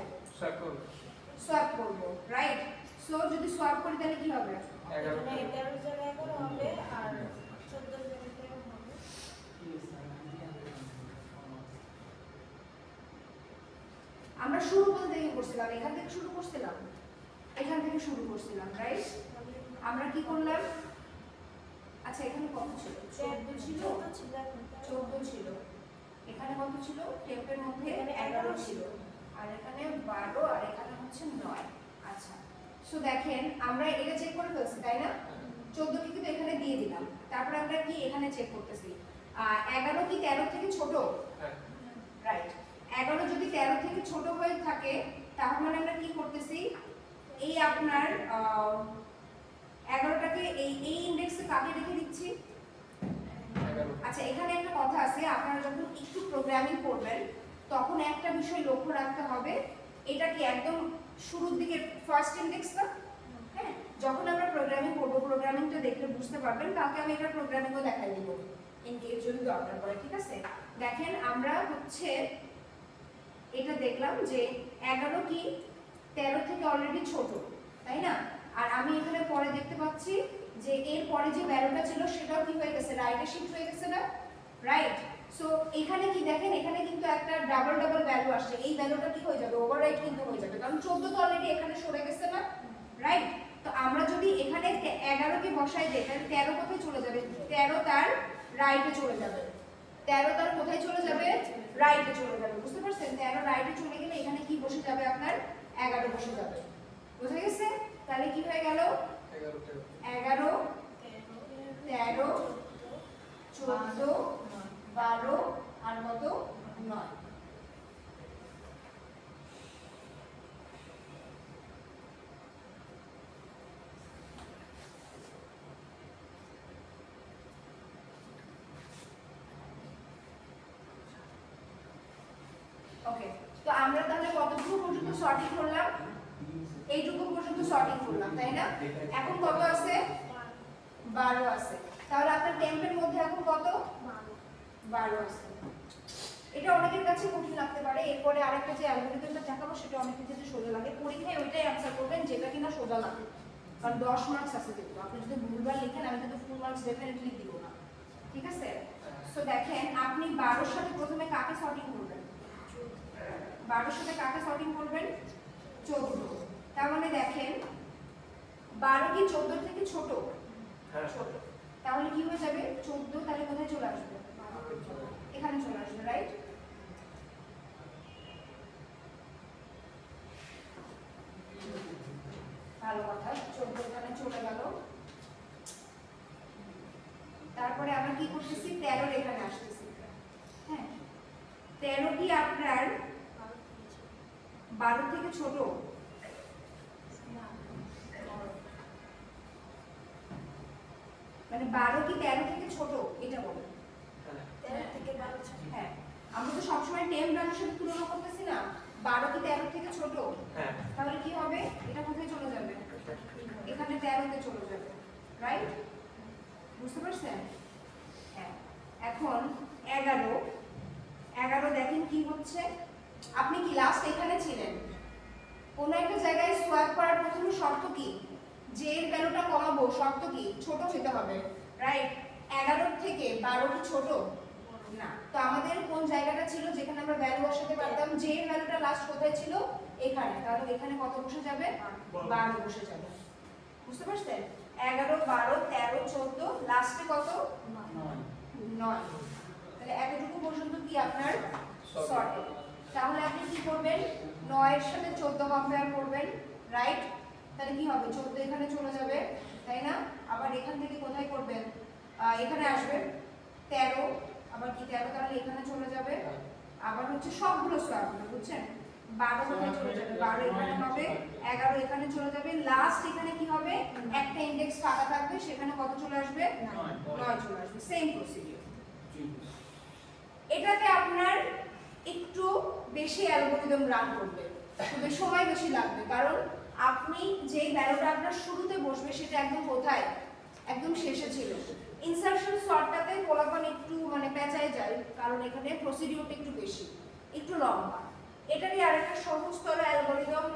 সোয়াপ করব, রাইট? সো যদি সোয়াপ করি তাহলে কি হবে? 11 জায়গায় 11 হবে আর 14 জায়গায় হবে। আমরা শুরু কোথা থেকে করছিলাম? এখান থেকে শুরু করছিলাম, এখান থেকে শুরু করছিলাম, রাইট? আমরা কি করলাম? আচ্ছা, এখানে কত ছিল? 14 ছিল, 14 ছিল। এখানে কত ছিল? টেম্পের মধ্যে 11 ছিল, আর এখানে 12, আর এখানে হচ্ছে 9। আচ্ছা, সো দেখেন আমরা এটা চেক করে ফেলছি, তাই না? 14 কে কিন্তু এখানে দিয়ে দিলাম, তারপর আমরা কি এখানে চেক করতেছি 11 কি 13 থেকে ছোট? রাইট, 11 যদি 13 থেকে ছোট হয়ে থাকে তাহলে মানে আমরা কি করতেছি, এই আপনার 11টাকে এই ইনডেক্সে কাকে রেখে দিচ্ছি? আচ্ছা, এখানে একটা কথা আছে, আপনারা যখন একটু প্রোগ্রামিং করবেন তখন একটা বিষয় লক্ষ্য রাখতে হবে, এটা কি একদম শুরুর দিকে ফার্স্ট ইনডেক্স না? হ্যাঁ, যখন আমরা প্রোগ্রামিং করব, প্রোগ্রামিংটা দেখলে বুঝতে পারবেন, কালকে আমি এটা প্রোগ্রামিংও দেখাই দেব ইন কেস যদি দরকার পড়ে, ঠিক আছে? দেখেন আমরা হচ্ছে এটা দেখলাম যে 11 কি 13 থেকে অলরেডি ছোট, তাই না? আর আমি এখানে পরে দেখতে পাচ্ছি যে এর পরে যে ভ্যালুটা ছিল সেটাও কি হয়ে গেছে, রাইটে শিফট হয়ে গেছে না, রাইট? সো এখানে কি দেখেন, এখানে কিন্তু একটা ডাবল ভ্যালু আসছে, এই ভ্যালুটা কি হয়ে যাবে, ওভাররাইট কিন্তু হয়ে যাবে, কারণ 14 তো অলরেডি এখানে সরে গেছে না, রাইট? তো আমরা যদি এখানে 11 কে বসাই দেই তাহলে 13 কোথায় চলে যাবে? 13 তার রাইটে চলে যাবে, 13 তার কোথায় চলে যাবে? রাইটে চলে যাবে, বুঝতে পারছেন? 13 রাইটে চলে গেলে এখানে কি বসে যাবে আপনার? 11 বসে যাবে, বুঝা গেছে? তাহলে কি হয়ে গেল? 11 13 14 12 আর কত 9। ওকে, তো আমরা তাহলে কতটুকু পর্যন্ত সর্টিং করলাম? এইটুকু পর্যন্ত সর্টিং করলাম, তাই না? এখন কত আছে? 12 আছে। তাহলে আপনার টেম্পের মধ্যে এখন কত? 12 আছে। এটা অনেকের কাছে কঠিন লাগতে পারে, এরপরে আরেকটা যে অ্যালগরিদমটা দেখাবো সেটা অনেকের কাছে সোজা লাগে। পরীক্ষায় ওইটাই অ্যানসার করবেন যেটা কিনা সোজা লাগে, কারণ 10 মার্কস আছে কিন্তু আপনি যদি ভুলভাল লিখেন আমি কিন্তু ফুল মার্কস ডেফিনেটলি দিব না, ঠিক আছে? সো দেখেন আপনি 12 সাথে প্রথমে কাকে সর্টিং করবেন? 12 সাথে কাকে সর্টিং করবেন? 14। তার মানে দেখেন 12 কি 14 থেকে ছোট? হ্যাঁ, ছোট। তাহলে কি হয়ে যাবে? 14 তাহলে কোথায় চলে আসবে? এখানে চলে আসবে, রাইট? ভালো কথা, 14 এখানে চলে গেল। তারপরে আমরা কি করতেছি? 13 এখানে আসতেছি। হ্যাঁ, 13 কি আপনার 12 থেকে ছোট? মানে 12 কি 13 থেকে ছোট এটা বলেন? 13 থেকে 12 ছোট। হ্যাঁ, আমরা তো সবসময় টেম ভ্যালুর সাথে তুলনা করতেছি না, 12 কি 13 থেকে ছোট? হ্যাঁ, তাহলে কি হবে? এটা কোথায় চলে যাবে? এখানে 13 তে চলে যাবে, রাইট? বুঝতে পারছেন? হ্যাঁ। এখন 11 দেখেন কি হচ্ছে। আপনি কি লাস্ট এখানে ছিলেন, কোন একটা জায়গায় সোয়াপ করার প্রথম শর্ত কি, যে এর ভ্যালুটা কমাবো, শর্ত কি, ছোট হতে হবে, রাইট? 11 থেকে 12 কি ছোট না? তো আমাদের কোন জায়গাটা ছিল যেখানে আমরা ভ্যালু বসাতে পারতাম, যে এর ভ্যালুটা লাস্ট কোথায় ছিল, এখানে। তাহলে এখানে কত বসে যাবে? 12 বসে যাবে। বুঝতে পারছেন? 11 12 13 14, লাস্টে কত? 9। তাহলে এতটুকু পর্যন্ত কি আপনার সর্টেড। তাহলে আপনি কি করবেন, 9 এর সাথে 14 কম্পেয়ার করবেন, রাইট? তাহলে কি হবে, 14 এখানে চলে যাবে, তাই না? আবার এখান থেকে কোথায় করবেন, এখানে আসবে 13, আবার কি 13, তাহলে এখানে চলে যাবে। আবার হচ্ছে সবগুলো সোয়াপ হবে, বুঝছেন? 12 কোথায় চলে যাবে, 12 এখানে হবে, 11 এখানে চলে যাবে, লাস্ট এখানে কি হবে, একটা ইনডেক্স ফাঁকা থাকবে, সেখানে কত চলে আসবে, 9 চলে আসবে। Same procedure. এটাতে আপনার একটু বেশি অ্যালগরিদম রান করবে, তবে সময় বেশি লাগবে, কারণ আপনি যে ভ্যালুটা আপনার শুরুতে বসবে সেটা একদম কোথায়, একদম শেষে ছিল। ইনসারশন সর্টটাতে পোলাপান একটু মানে পেঁচায় যায়, কারণ এখানে প্রসিডিউরটা একটু বেশি, একটু লম্বা। এটারই আরেকটা সহজতর অ্যালগরিদম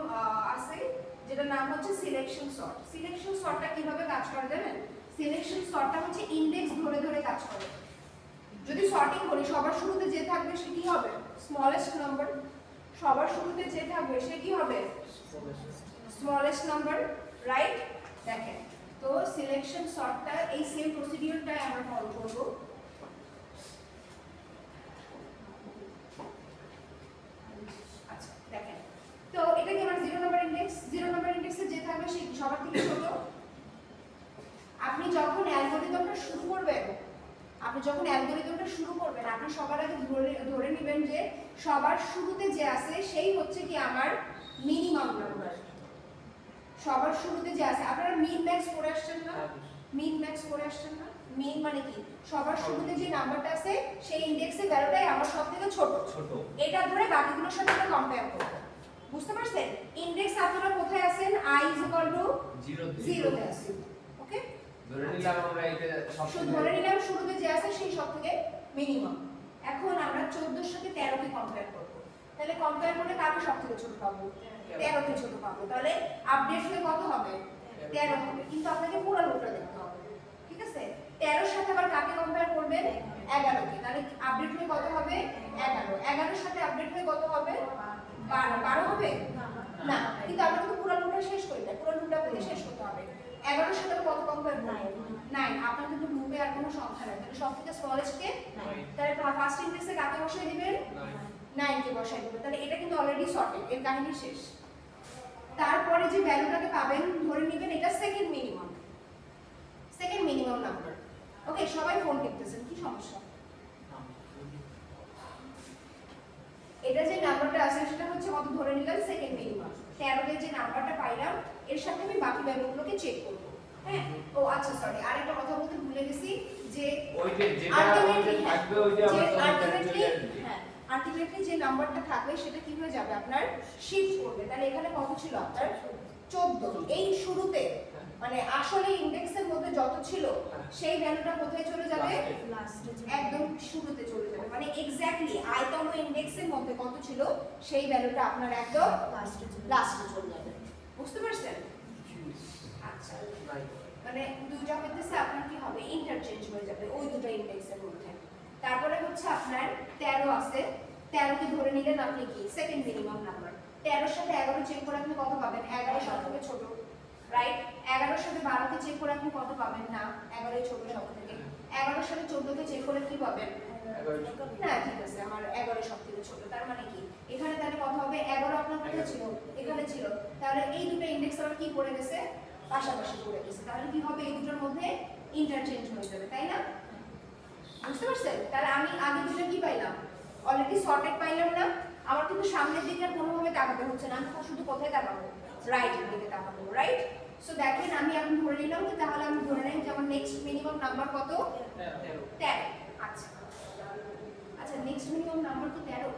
আছে, যেটার নাম হচ্ছে সিলেকশন সর্ট। সিলেকশন সর্টটা কিভাবে কাজ করে জানেন? সিলেকশন সর্টটা হচ্ছে ইনডেক্স ধরে ধরে কাজ করে। যদি সর্টিং করি, সবার শুরুতে যে থাকবে সে কি হবে, স্মলেস্ট নাম্বার। সবার শুরুতে যে থাকবে সে কি হবে, স্মলেস্ট নাম্বার, রাইট? দেখেন তো সিলেকশন সর্টটা এই সেম প্রসিডিউরটাই আমরা ফলো করব। আচ্ছা দেখেন তো এটা কি আমার 0 নাম্বার ইনডেক্স, 0 নাম্বার ইনডেক্সে যে থাকবে সে সবার থেকে ছোট। আপনি যখন অ্যালগরিদমটা শুরু করবেন, আপনি সবার আগে ধরে নেবেন যে সবার শুরুতে যে আছে সেই হচ্ছে কি আমার মিনিমাম নাম্বার। সবার শুরুতে যে আছে, আপনারা মিন ম্যাক্স করে আসছেন না? মিন ম্যাক্স করে আসছেন না? মিন মানে কি, সবার শুরুতে যে নাম্বারটা আছে সেই ইনডেক্সের ভ্যালুটাই আমার সবথেকে ছোট। এটা ধরে বাকিগুলোর সাথে আমরা কম্পেয়ার করব। বুঝতে পারছেন? ইনডেক্স আপনারা কোথায় আছেন, i = 0 তে আছেন। ওকে, ধরে নিলাম আমরা এটা ধরে নিলাম শুরুতে যে আছে সেই সবথেকে মিনিমাম। এখন আমরা 14 এর সাথে 13 কে কম্পেয়ার করব। তাহলে কম্পেয়ার করলে কাকে সবথেকে ছোট পাবো, 13 কে ছোট পাবো। তাহলে আপডেট হলে কত হবে, 13 হবে। কিন্তু আপনাকে পুরো লুপটা দেখতে হবে, ঠিক আছে? 13 এর সাথে আবার কাকে কম্পেয়ার করবেন, 11 কে। তাহলে আপডেট হলে কত হবে, 11। 11 এর সাথে আপডেট হলে কত হবে, 12 হবে না। কিন্তু আমরা তো পুরো লুপটা শেষ করি না, পুরো লুপটা পেলে শেষ করতে হবে। 11 এর সাথে কত কম্পেয়ার করব, 9। আপনার কিন্তু লুপে আর কোনো সংখ্যা নেই, তাহলে সবথেকে স্মলেস্ট কে 9। তাহলে ফার্স্ট ইনডেক্সে কাকে বসাই দিবেন, 9 কে বসাই দিবেন। তাহলে এটা কিন্তু অলরেডি সর্টেড, এর কাহিনী শেষ। তারপরে যে ভ্যালুটাকে পাবেন ধরে নেবেন এটা সেকেন্ড মিনিমাম নাম্বার। ওকে, সবাই ফোন টিপতেছেন, কি সমস্যা? এটা যে নাম্বারটা আছে সেটা হচ্ছে কত ধরে নিলাম, সেকেন্ড মিনিমাম। 13 এর যে নাম্বারটা পাইলাম এর সাথে আমি বাকি ভ্যালুগুলোকে চেক করব। হ্যাঁ, ও আচ্ছা সরি, আরেকটা কথা বলতে ভুলে গেছি যে ওই যে যেটা থাকবে ওইটা আলটিমেটলি যে নাম্বারটা থাকবে সেটা কি হয়ে যাবে, আপনার শিফট করবে। তাহলে এখানে কত ছিল আপনার, 14। এই শুরুতে মানে আসলে ইনডেক্সের মধ্যে যত ছিল সেই ভ্যালুটা কোথায় চলে যাবে, একদম শুরুতে চলে যাবে। মানে এক্স্যাক্টলি আইতম ইনডেক্সের মধ্যে কত ছিল সেই ভ্যালুটা আপনার একদম লাস্টে চলে যাবে। বুঝতে পারছেন? আচ্ছা, মানে দুইটা হইতেছে আপনার কি হবে, ইন্টারচেঞ্জ হয়ে যাবে ওই দুটো ইনডেক্সের মধ্যে। তারপরে হচ্ছে আপনার 13 আছে, 13 কে ধরে নিলেন আপনি কি সেকেন্ড মিনিমাম নাম্বার। 13 এর সাথে 11 চেক করে আপনি কত পাবেন, 11 সবথেকে ছোট, রাইট? 11 এর সাথে 12 কে চেক করে আপনি কত পাবেন, না 11 ছোট সবথেকে। 11 এর সাথে 14 কে চেক করে কি পাবেন, না ঠিক আছে আমার 11 সবথেকে ছোট। তার মানে কি এখানে তাহলে কত হবে, 11 আপনার কোথায় ছিল, এখানে ছিল। তাহলে এই দুটো ইনডেক্স আবার কি পড়ে গেছে, পাশাপাশি পড়ে গেছে। তাহলে কি হবে, এই দুটোর মধ্যে ইন্টারচেঞ্জ হয়ে যাবে, তাই না? বুঝতে পারছেন? তাহলে আমি আগে দুটো কি পাইলাম, অলরেডি সর্টেড পাইলাম না। আমার কিন্তু সামনের দিকে আর কোনোভাবে তাকাতে হচ্ছে না, আমি শুধু কোথায় তাকাবো, রাইটের দিকে তাকাবো, রাইট? সো দেখেন আমি এখন ধরে নিলাম যে তাহলে আমি ধরে নিই যে আমার নেক্সট মিনিমাম নাম্বার কত, 13। আচ্ছা আচ্ছা, নেক্সট মিনিমাম নাম্বার কি 13?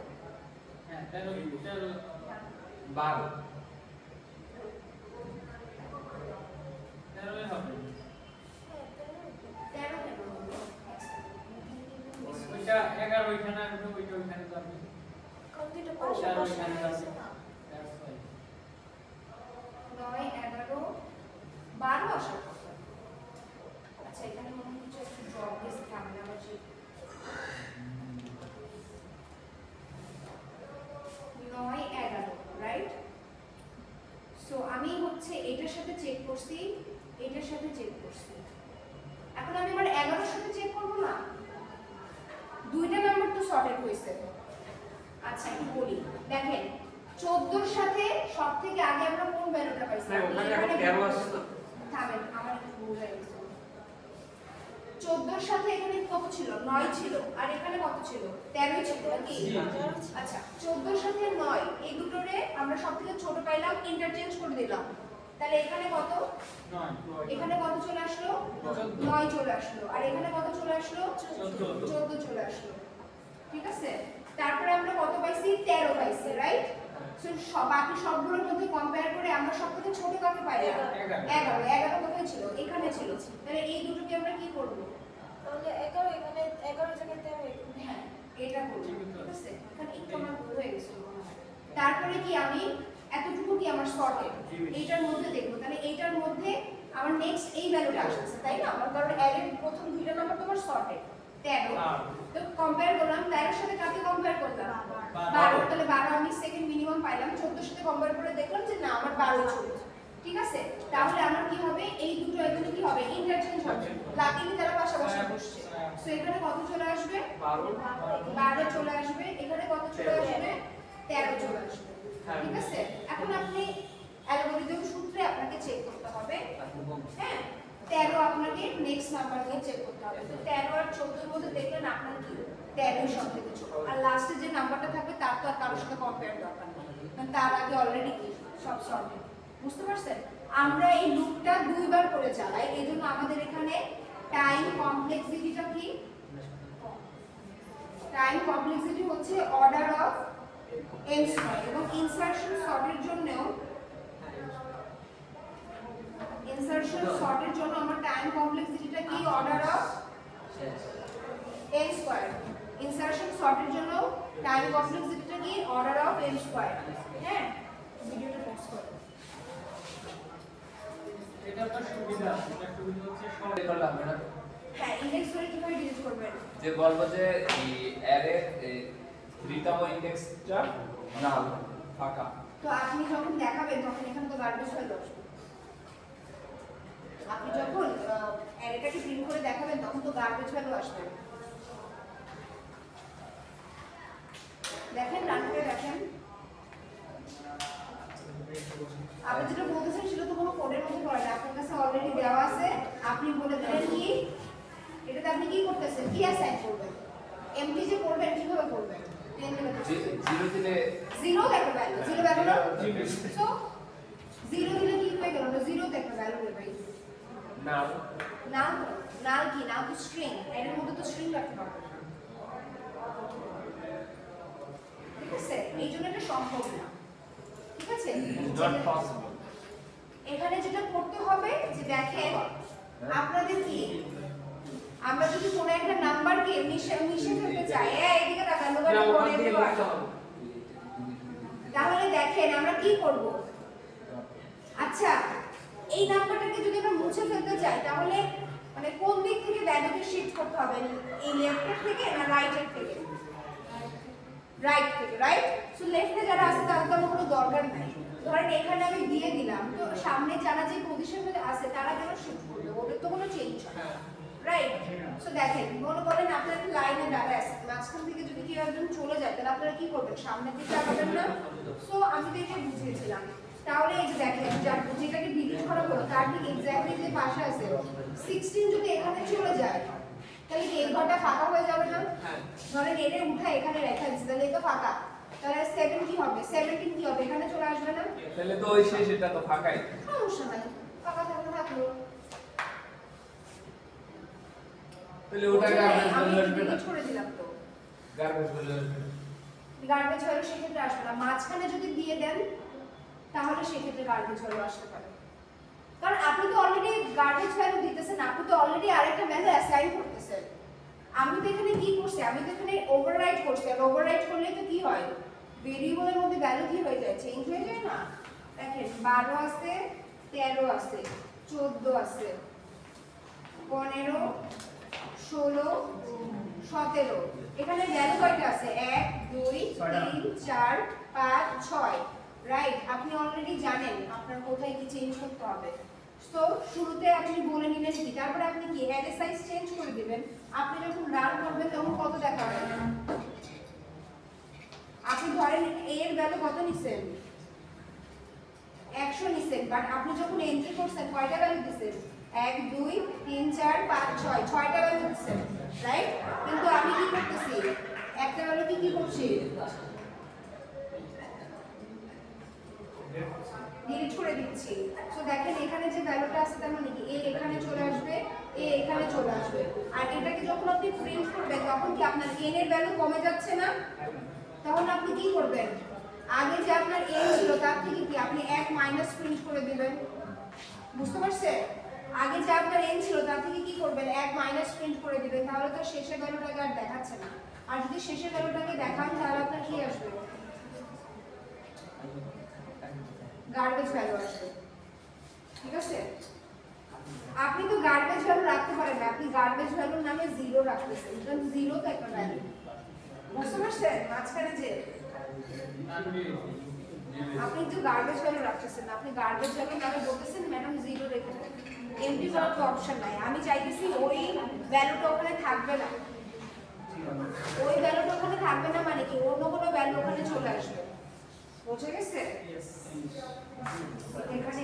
হ্যাঁ 13 12 13 হবে। 13 এটা 11 ওইখানে আসবে, ওইটা ওইখানে যাবে। কোন দুটো পাশে পাশে আছে না? 9 11 12 আসার কথা। আচ্ছা এখানে মনে হচ্ছে একটু ড্রপ দিয়েছে ক্যামেরা আছে। 9 11 রাইট। সো আমি হচ্ছে এটার সাথে চেক করছি, এটার সাথে চেক করছি। এখন আমি আমার 11 এর সাথে চেক করব না, দুইটা নাম্বার তো সর্টেড হয়েছে। আচ্ছা একটু বলি, দেখেন 14 এর সাথে সবথেকে আগে আমরা কোন ভ্যালুটা পাইছি? ওখানে এখন 13 আসছে তো। থামেন, আমার একটু ভুল হয়ে গেছে। 14 এর সাথে এখানে কত ছিল? 9 ছিল। আর এখানে কত ছিল? 13 ছিল নাকি? আচ্ছা 14 এর সাথে 9 এই দুটোরে আমরা সবথেকে ছোট পাইলাম, ইন্টারচেঞ্জ করে দিলাম। তাহলে এখানে কত? 9 এখানে কত চলে আসলো? 9 চলে আসলো। আর এখানে কত চলে আসলো? 14 চলে আসলো। ঠিক আছে? তারপরে আমরা কত পাইছি? 13 পাইছি, রাইট? সো বাকি সবগুলোর মধ্যে কম্পেয়ার করে আমরা সবথেকে ছোট কাকে পাইলাম? 11 11 কোথায় ছিল? এখানে ছিল। তাহলে এই দুটোকে আমরা কি করব? তাহলে 11 এখানে 11 জায়গাতে আমি হ্যাঁ এটা করব। ঠিক আছে? এখানে একটু আমার ভুল হয়ে গেছিল মনে হয়। তারপরে কি আমি এতটুকু কি আমার সর্টেড এইটার মধ্যে দেখব। তাহলে এইটার মধ্যে আমার নেক্সট এই ভ্যালুটা আসছে, তাই না? আমার কারণ এর প্রথম দুইটা নাম্বার তোমার সর্টেড 13। তো কম্পেয়ার করলাম 13 এর সাথে কাকে কম্পেয়ার করলাম? 12। তাহলে 12 আমি সেকেন্ড মিনিমাম পাইলাম। 14 এর সাথে কম্পেয়ার করে দেখলাম যে না আমার 12 চলছে। ঠিক আছে? তাহলে আমার কি হবে? এই দুটো এখানে কি হবে? ইন্টারচেঞ্জ হবে। লাকিলি তারা পাশাপাশি বসছে। সো এখানে কত চলে আসবে? 12 চলে আসবে। এখানে কত চলে আসবে? 13 চলে আসবে। ঠিক আছে? এখন আপনি অ্যালগরিদম সূত্রে আপনাকে চেক করতে হবে। হ্যাঁ 13 আপনাকে নেক্সট নাম্বার দিয়ে চেক করতে হবে। তো 13 আর 14 এর মধ্যে দেখলেন আপনার কি? 13 সবথেকে ছোট। আর লাস্টে যে নাম্বারটা থাকবে তার তো আর কারোর সাথে কম্পেয়ার দরকার নেই, কারণ তার আগে অলরেডি কি সব সর্টেড। বুঝতে পারছেন? আমরা এই লুপটা দুইবার করে চালাই, এজন্য আমাদের এখানে টাইম কমপ্লেক্সিটিটা কি? টাইম কমপ্লেক্সিটি হচ্ছে অর্ডার অফ n স্কয়ার। এবং ইনসারশন সর্টের জন্য আমার টাইম কমপ্লেক্সিটিটা কি? Order of n square. Insertion সর্টের জন্য টাইম কমপ্লেক্সিটিটা কি? Order of n square. হ্যাঁ ভিডিওটা পজ করো। এটা তো সুবিধা, এটা সুবিধা হচ্ছে সব করলাম না। হ্যাঁ ইন্ডেক্স করে কিভাবে ডিলিট করবেন? যে বলবো যে এই অ্যারে 3তম ইন্ডেক্সটা নাল ফাঁকা। তো আপনি যখন দেখাবেন তখন এখানে তো গার্বেজ ফাইল আসবে। আপনি যখন অ্যারেটাকে প্রিন্ট করে দেখাবেন তখন তো গার্বেজ ফাইলও আসবে। দেখেন রান করে দেখেন। আপনি যেটা বলতেছেন সেটা তো কোনো কোডের মধ্যে পড়ে না, আপনার কাছে অলরেডি দেওয়া আছে। আপনি বলে দিলেন কি এটাতে আপনি কি করতেছেন? কি অ্যাসাইন করবেন? এমটি যে করবেন কিভাবে করবেন? 10 দিলে 0 দিলে 0 দেখো ভ্যালু 0 ভ্যালু না। সো 0 দিলে কি হয়ে গেল? 0 দেখো ভ্যালু দেবে। নাল নাল নাল কি? নাল তো স্ট্রিং, এর মধ্যে তো স্ট্রিং রাখতে পারবে। ঠিক আছে? এই জন্য এটা সম্ভব না। ঠিক আছে? Not possible. এখানে যেটা করতে হবে যে দেখেন আপনাদের কি আমরা যদি কোনো একটা নাম্বারকে মিশে ফেলতে চাই, এইদিকে তাকান লোকেরা করে দেব। তাহলে দেখেন আমরা কি করব? আচ্ছা এই নাম্বারটাকে যদি আমরা মুছে ফেলতে চাই তাহলে মানে কোন দিক থেকে ভ্যালুকে শিফট করতে হবে? এই লেফটের থেকে না রাইটের থেকে? রাইট থেকে, রাইট? সো লেফটে যারা আছে তাদের তো কোনো দরকার নাই। ধরেন এখানে আমি দিয়ে দিলাম, তো সামনে যারা যে পজিশনে আছে তারা কেন শিফট করবে? ওদের তো কোনো চেঞ্জ হয় না, রাইট? সো দেখেন মনে করেন আপনার একটা লাইনে দাঁড়ায় আছে, মাঝখান থেকে যদি কেউ একজন চলে যায় তাহলে আপনারা কি করবেন? সামনের দিকে আগাবেন না? সো আমি তো এটা বুঝিয়েছিলাম। তাহলে এই যে দেখেন যেটাকে ডিলিট করা হলো তার ঠিক এক্স্যাক্টলি যে পাশে আছে 16 যদি এখানে চলে যায় তাহলে কি এই ঘরটা ফাঁকা হয়ে যাবে না? ধরেন এটা উঠা এখানে রেখে দিচ্ছি, তাহলে এটা ফাঁকা। তাহলে 7 কি হবে? 17 কি হবে? এখানে চলে আসবে না? তাহলে তো ওই শেষ, এটা তো ফাঁকাই। সমস্যা নাই, ফাঁকা থাকলে থাকলো। তাহলে ওটা গার্বেজ আমি চলে আসবে না? ডিলিট করে দিলাম তো। গার্বেজ চলে আসবে। গার্বেজ হলো সেক্ষেত্রে আসবে না। মাঝখানে যদি দিয়ে দেন তাহলে সেক্ষেত্রে গার্বেজ হলো আসতে পারে। কারণ আপনি তো অলরেডি গার্বেজ ভ্যালু দিতেছেন, আপনি তো অলরেডি আরেকটা ভ্যালু অ্যাসাইন করতেছেন। আমি তো এখানে কি করছি, আমি তো এখানে ওভাররাইট করছি, আর ওভাররাইট করলে তো কি হয়, ভেরিয়েবলের মধ্যে ভ্যালু কি হয়ে যায়, চেঞ্জ হয়ে যায় না। দেখেন 12 আছে, 13 আছে, 14 আছে, 15, 16, 17। এখানে ভ্যালু কয়টা আছে, 1 2 3 4 5 6, রাইট। আপনি অলরেডি জানেন আপনার কোথায় কি চেঞ্জ করতে হবে। সো শুরুতে আপনি বলে নিলেন কি, তারপরে আপনি কি অ্যারে সাইজ চেঞ্জ করে দিবেন। আপনি যখন রান করবেন তখন কত দেখাবেন, আপনি ধরেন a এর ভ্যালু কত নিছেন, 100 নিছেন, বাট আপনি যখন এন্ট্রি করছেন কয়টা ভ্যালু দিছেন, 1 2 3 4 5 6, 6টা ভ্যালু দিছেন, রাইট। কিন্তু আমি কি করতেছি, একটা ভ্যালু কি করছি, ডিলিট করে দিচ্ছি। সো দেখেন এখানে যে ভ্যালুটা আছে তার মানে কি a এখানে চলে আসবে, a এখানে চলে আসবে। আর এটাকে যখন আপনি প্রিন্ট করবেন তখন কি আপনার n এর ভ্যালু কমে যাচ্ছে না, তখন আপনি কি করবেন, আগে যে আপনার n ছিল তার থেকে কি আপনি 1 মাইনাস প্রিন্ট করে দিবেন। বুঝতে পারছেন, আগে যে আপনার n ছিল তার থেকে কি করবেন, 1 মাইনাস প্রিন্ট করে দিবেন, তাহলে তো শেষের ভ্যালুটাকে আর দেখাচ্ছে না। আর যদি শেষের ভ্যালুটাকে দেখান তাহলে আপনার কি আসবে, গার্বেজ ভ্যালু আসবে। ঠিক আছে, আপনি তো গার্বেজ ভ্যালু রাখতে পারেন না, আপনি গার্বেজ ভ্যালুর নামে 0 রাখতেছেন, কারণ 0 তো একটা ভ্যালু। বুঝতে পারছেন, মাঝখানে যে আপনি তো গার্বেজ ভ্যালু রাখতেছেন না, আপনি গার্বেজ ভ্যালু নামে বলতেছেন ম্যাডাম 0 রেখে দেন, এমটি করার তো অপশন নাই। আমি চাইতেছি ওই ভ্যালুটা ওখানে থাকবে না, ওই ভ্যালুটা ওখানে থাকবে না মানে কি অন্য কোনো ভ্যালু ওখানে চলে আসবে। বুঝে গেছে, এখানে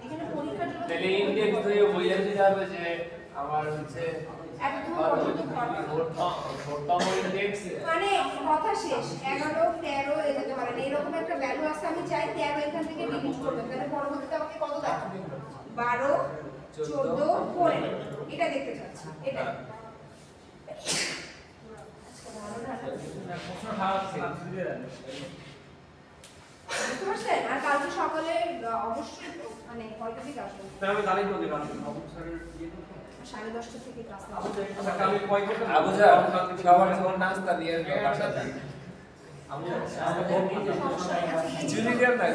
এখানে পরীক্ষার জন্য তাহলে ইন্ডেক্স দিয়ে বোঝাতে যাবে যে আমার হচ্ছে এতটুকু পর্যন্ত প্রথম ইন্ডেক্স মানে কথা শেষ, 11 13 এ যেতে পারে, এরকম একটা ভ্যালু আছে, আমি চাই 13 এখান থেকে ডিলিট করবেন, তাহলে পরবর্তীতে আমাকে কত দেখাবে, 12 14 15, এটা দেখতে চাচ্ছি, এটা বুঝতে পারছেন। আর কালকে সকালে অবশ্যই মানে কয়টা থেকে আসবেন, আমি জানি তো দেব আবু স্যারের 10:30 থেকে ক্লাস আছে। আচ্ছা কালকে কয় করতে আবু স্যার সবার জন্য নাস্তা দিয়ে আসবে বাসাতে। আবু কিছু দিতে না